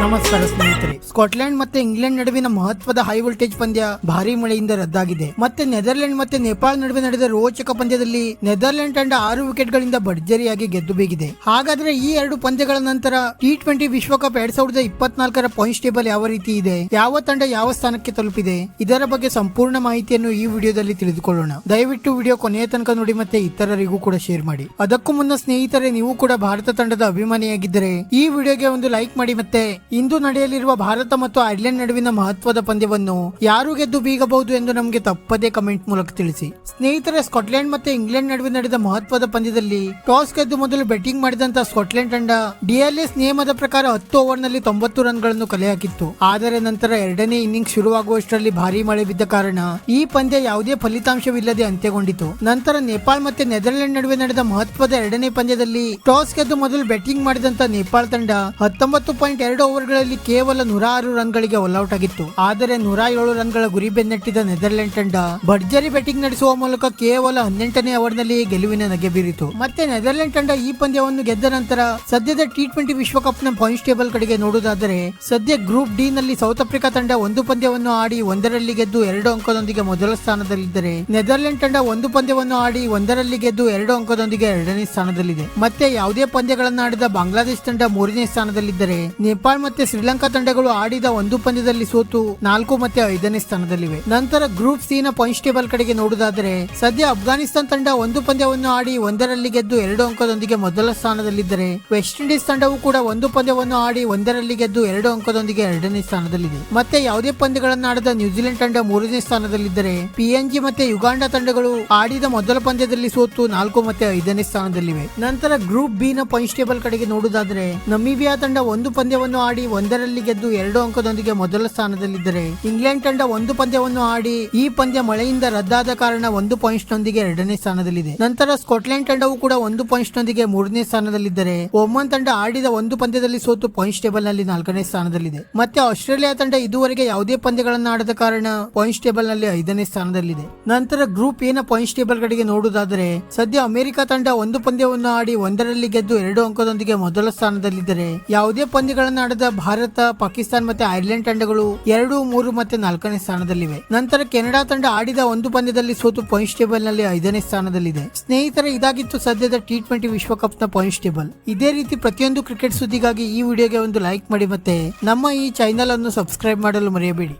ನಮಸ್ಕಾರ ಸ್ನೇಹಿತರೆ. ಸ್ಕಾಟ್ಲೆಂಡ್ ಮತ್ತೆ ಇಂಗ್ಲೆಂಡ್ ನಡುವಿನ ಮಹತ್ವದ ಹೈ ವೋಲ್ಟೇಜ್ ಪಂದ್ಯ ಭಾರಿ ಮಳೆಯಿಂದ ರದ್ದಾಗಿದೆ. ಮತ್ತೆ ನೆದರ್ಲೆಂಡ್ ಮತ್ತೆ ನೇಪಾಳ ನಡುವೆ ನಡೆದ ರೋಚಕ ಪಂದ್ಯದಲ್ಲಿ ನೆದರ್ಲೆಂಡ್ ತಂಡ 6 ವಿಕೆಟ್ ಗಳಿಂದ ಭರ್ಜರಿಯಾಗಿ ಗೆದ್ದು ಬೀಗಿದೆ. ಹಾಗಾದ್ರೆ ಈ 2 ಪಂದ್ಯಗಳ ನಂತರ T20 ವಿಶ್ವಕಪ್ 2024ರ ಪಾಯಿಂಟ್ಸ್ ಟೇಬಲ್ ಯಾವ ರೀತಿ ಇದೆ, ಯಾವ ತಂಡ ಯಾವ ಸ್ಥಾನಕ್ಕೆ ತಲುಪಿದೆ, ಇದರ ಬಗ್ಗೆ ಸಂಪೂರ್ಣ ಮಾಹಿತಿಯನ್ನು ಈ ವಿಡಿಯೋದಲ್ಲಿ ತಿಳಿದುಕೊಳ್ಳೋಣ. ದಯವಿಟ್ಟು ವಿಡಿಯೋ ಕೊನೆಯ ತನಕ ನೋಡಿ ಮತ್ತೆ ಇತರರಿಗೂ ಕೂಡ ಶೇರ್ ಮಾಡಿ. ಅದಕ್ಕೂ ಮುನ್ನ ಸ್ನೇಹಿತರೆ, ನೀವು ಕೂಡ ಭಾರತ ತಂಡದ ಅಭಿಮಾನಿಯಾಗಿದ್ದರೆ ಈ ವಿಡಿಯೋಗೆ ಒಂದು ಲೈಕ್ ಮಾಡಿ. ಮತ್ತೆ ಇಂದು ನಡೆಯಲಿರುವ ಭಾರತ ಮತ್ತು ಐರ್ಲೆಂಡ್ ನಡುವಿನ ಮಹತ್ವದ ಪಂದ್ಯವನ್ನು ಯಾರು ಗೆದ್ದು ಬೀಗಬಹುದು ಎಂದು ನಮಗೆ ತಪ್ಪದೇ ಕಮೆಂಟ್ ಮೂಲಕ ತಿಳಿಸಿ. ಸ್ನೇಹಿತರೆ, ಸ್ಕಾಟ್ಲೆಂಡ್ ಮತ್ತೆ ಇಂಗ್ಲೆಂಡ್ ನಡುವೆ ನಡೆದ ಮಹತ್ವದ ಪಂದ್ಯದಲ್ಲಿ ಟಾಸ್ ಗೆದ್ದು ಮೊದಲು ಬ್ಯಾಟಿಂಗ್ ಮಾಡಿದಂತ ಸ್ಕಾಟ್ಲೆಂಡ್ ತಂಡ DLS ನಿಯಮದ ಪ್ರಕಾರ 10 ಓವರ್ನಲ್ಲಿ 90 ರನ್ಗಳನ್ನು ಕಲೆ ಹಾಕಿತ್ತು. ಆದರೆ ನಂತರ ಎರಡನೇ ಇನ್ನಿಂಗ್ಸ್ ಶುರುವಾಗುವಷ್ಟರಲ್ಲಿ ಭಾರಿ ಮಳೆ ಬಿದ್ದ ಕಾರಣ ಈ ಪಂದ್ಯ ಯಾವುದೇ ಫಲಿತಾಂಶವಿಲ್ಲದೆ ಅಂತ್ಯಗೊಂಡಿತು. ನಂತರ ನೇಪಾಳ ಮತ್ತೆ ನೆದರ್ಲೆಂಡ್ ನಡುವೆ ನಡೆದ ಮಹತ್ವದ ಎರಡನೇ ಪಂದ್ಯದಲ್ಲಿ ಟಾಸ್ ಗೆದ್ದು ಮೊದಲು ಬ್ಯಾಟಿಂಗ್ ಮಾಡಿದಂತ ನೇಪಾಳ ತಂಡ 19.2 ಓವರ್ಗಳಲ್ಲಿ ಕೇವಲ 106 ರನ್ಗಳಿಗೆ ಆಲ್ಔಟ್ ಆಗಿತ್ತು. ಆದರೆ 107 ರನ್ಗಳ ಗುರಿ ಬೆನ್ನಟ್ಟಿದ ನೆದರ್ಲೆಂಡ್ ತಂಡ ಭರ್ಜರಿ ಬ್ಯಾಟಿಂಗ್ ನಡೆಸುವ ಮೂಲಕ ಕೇವಲ 18ನೇ ಓವರ್ನಲ್ಲಿ ಗೆಲುವಿನ ನಗೆ ಬೀರಿತು. ಮತ್ತೆ ನೆದರ್ಲೆಂಡ್ ತಂಡ ಈ ಪಂದ್ಯವನ್ನು ಗೆದ್ದ ನಂತರ ಸದ್ಯದ T20 ವಿಶ್ವಕಪ್ನ ಪಾಯಿಂಟ್ಸ್ ಟೇಬಲ್ ಕಡೆಗೆ ನೋಡುವುದಾದರೆ, ಸದ್ಯ ಗ್ರೂಪ್ ಡಿ ನಲ್ಲಿ ಸೌತ್ ಆಫ್ರಿಕಾ ತಂಡ 1 ಪಂದ್ಯವನ್ನು ಆಡಿ 1ರಲ್ಲಿ ಗೆದ್ದು 2 ಅಂಕದೊಂದಿಗೆ ಮೊದಲ ಸ್ಥಾನದಲ್ಲಿದ್ದರೆ, ನೆದರ್ಲೆಂಡ್ ತಂಡ 1 ಪಂದ್ಯವನ್ನು ಆಡಿ 1ರಲ್ಲಿ ಗೆದ್ದು 2 ಅಂಕದೊಂದಿಗೆ 2ನೇ ಸ್ಥಾನದಲ್ಲಿದೆ. ಮತ್ತೆ ಯಾವುದೇ ಪಂದ್ಯಗಳನ್ನು ಆಡಿದ ಬಾಂಗ್ಲಾದೇಶ ತಂಡ 3ನೇ ಸ್ಥಾನದಲ್ಲಿದ್ದರೆ, ನೇಪಾಳ ಮತ್ತೆ ಶ್ರೀಲಂಕಾ ತಂಡಗಳು ಆಡಿದ 1 ಪಂದ್ಯದಲ್ಲಿ ಸೋತು 4 ಮತ್ತೆ 5ನೇ ಸ್ಥಾನದಲ್ಲಿವೆ. ನಂತರ ಗ್ರೂಪ್ ಸಿ ನ ಪಾಯಿಂಟ್ಸ್ ಟೇಬಲ್ ಕಡೆಗೆ ನೋಡುವುದಾದರೆ, ಸದ್ಯ ಅಫ್ಘಾನಿಸ್ತಾನ ತಂಡ 1 ಪಂದ್ಯವನ್ನು ಆಡಿ 1ರಲ್ಲಿ ಗೆದ್ದು 2 ಅಂಕದೊಂದಿಗೆ ಮೊದಲ ಸ್ಥಾನದಲ್ಲಿದ್ದರೆ, ವೆಸ್ಟ್ ಇಂಡೀಸ್ ತಂಡವು ಕೂಡ 1 ಪಂದ್ಯವನ್ನು ಆಡಿ 1ರಲ್ಲಿ ಗೆದ್ದು 2 ಅಂಕದೊಂದಿಗೆ 2ನೇ ಸ್ಥಾನದಲ್ಲಿದೆ. ಮತ್ತೆ ಯಾವುದೇ ಪಂದ್ಯಗಳನ್ನು ಆಡಿದ ನ್ಯೂಜಿಲೆಂಡ್ ತಂಡ 3ನೇ ಸ್ಥಾನದಲ್ಲಿದ್ದರೆ, PNG ಮತ್ತೆ ಯುಗಾಂಡ ತಂಡಗಳು ಆಡಿದ ಮೊದಲ ಪಂದ್ಯದಲ್ಲಿ ಸೋತು 4 ಮತ್ತೆ 5ನೇ ಸ್ಥಾನದಲ್ಲಿವೆ. ನಂತರ ಗ್ರೂಪ್ ಬಿ ನ ಪಾಯಿಂಟ್ಸ್ ಟೇಬಲ್ ಕಡೆಗೆ ನೋಡುವುದಾದರೆ, ನಮೀಬಿಯಾ ತಂಡ 1 ಪಂದ್ಯವನ್ನು ಆಡಿ 1ರಲ್ಲಿ ಗೆದ್ದು 2 ಅಂಕದೊಂದಿಗೆ ಮೊದಲ ಸ್ಥಾನದಲ್ಲಿದ್ದರೆ, ಇಂಗ್ಲೆಂಡ್ ತಂಡ 1 ಪಂದ್ಯವನ್ನು ಆಡಿ ಈ ಪಂದ್ಯ ಮಳೆಯಿಂದ ರದ್ದಾದ ಕಾರಣ 1 ಪಾಯಿಂಟ್ಸ್ ನೊಂದಿಗೆ 2ನೇ ಸ್ಥಾನದಲ್ಲಿದೆ. ನಂತರ ಸ್ಕಾಟ್ಲೆಂಡ್ ತಂಡವು ಕೂಡ 1 ಪಾಯಿಂಟ್ಸ್ ನೊಂದಿಗೆ 3ನೇ ಸ್ಥಾನದಲ್ಲಿದ್ದರೆ, ಒಮನ್ ತಂಡ ಆಡಿದ 1 ಪಂದ್ಯದಲ್ಲಿ ಸೋತು ಪಾಯಿಂಟ್ಸ್ ಟೇಬಲ್ ನಲ್ಲಿ 4ನೇ ಸ್ಥಾನದಲ್ಲಿದೆ. ಮತ್ತೆ ಆಸ್ಟ್ರೇಲಿಯಾ ತಂಡ ಇದುವರೆಗೆ ಯಾವುದೇ ಪಂದ್ಯಗಳನ್ನು ಆಡದ ಕಾರಣ ಪಾಯಿಂಟ್ಸ್ ಟೇಬಲ್ ನಲ್ಲಿ 5ನೇ ಸ್ಥಾನದಲ್ಲಿದೆ. ನಂತರ ಗ್ರೂಪ್ ಎ ನ ಪಾಯಿಂಟ್ಸ್ ಟೇಬಲ್ ಕಡೆಗೆ ನೋಡುವುದಾದರೆ, ಸದ್ಯ ಅಮೆರಿಕ ತಂಡ 1 ಪಂದ್ಯವನ್ನು ಆಡಿ 1ರಲ್ಲಿ ಗೆದ್ದು 2 ಅಂಕದೊಂದಿಗೆ ಮೊದಲ ಸ್ಥಾನದಲ್ಲಿದ್ದರೆ, ಯಾವುದೇ ಪಂದ್ಯಗಳನ್ನು ಆಡದ ಭಾರತ, ಪಾಕಿಸ್ತಾನ ಮತ್ತೆ ಐರ್ಲೆಂಡ್ ತಂಡಗಳು 2, 3 ಮತ್ತೆ 4ನೇ ಸ್ಥಾನದಲ್ಲಿವೆ. ನಂತರ ಕೆನಡಾ ತಂಡ ಆಡಿದ 1 ಪಂದ್ಯದಲ್ಲಿ ಸೋತು ಪಾಯಿಂಟ್ಸ್ ಟೇಬಲ್ ನಲ್ಲಿ 5ನೇ ಸ್ಥಾನದಲ್ಲಿದೆ. ಸ್ನೇಹಿತರೆ, ಇದಾಗಿತ್ತು ಸದ್ಯದ T20 ವಿಶ್ವಕಪ್ ನ ಪಾಯಿಂಟ್ಸ್ ಟೇಬಲ್. ಇದೇ ರೀತಿ ಪ್ರತಿಯೊಂದು ಕ್ರಿಕೆಟ್ ಸುದ್ದಿಗಾಗಿ ಈ ವಿಡಿಯೋಗೆ ಒಂದು ಲೈಕ್ ಮಾಡಿ ಮತ್ತೆ ನಮ್ಮ ಈ ಚಾನೆಲ್ ಅನ್ನು ಸಬ್ಸ್ಕ್ರೈಬ್ ಮಾಡಲು ಮರೆಯಬೇಡಿ.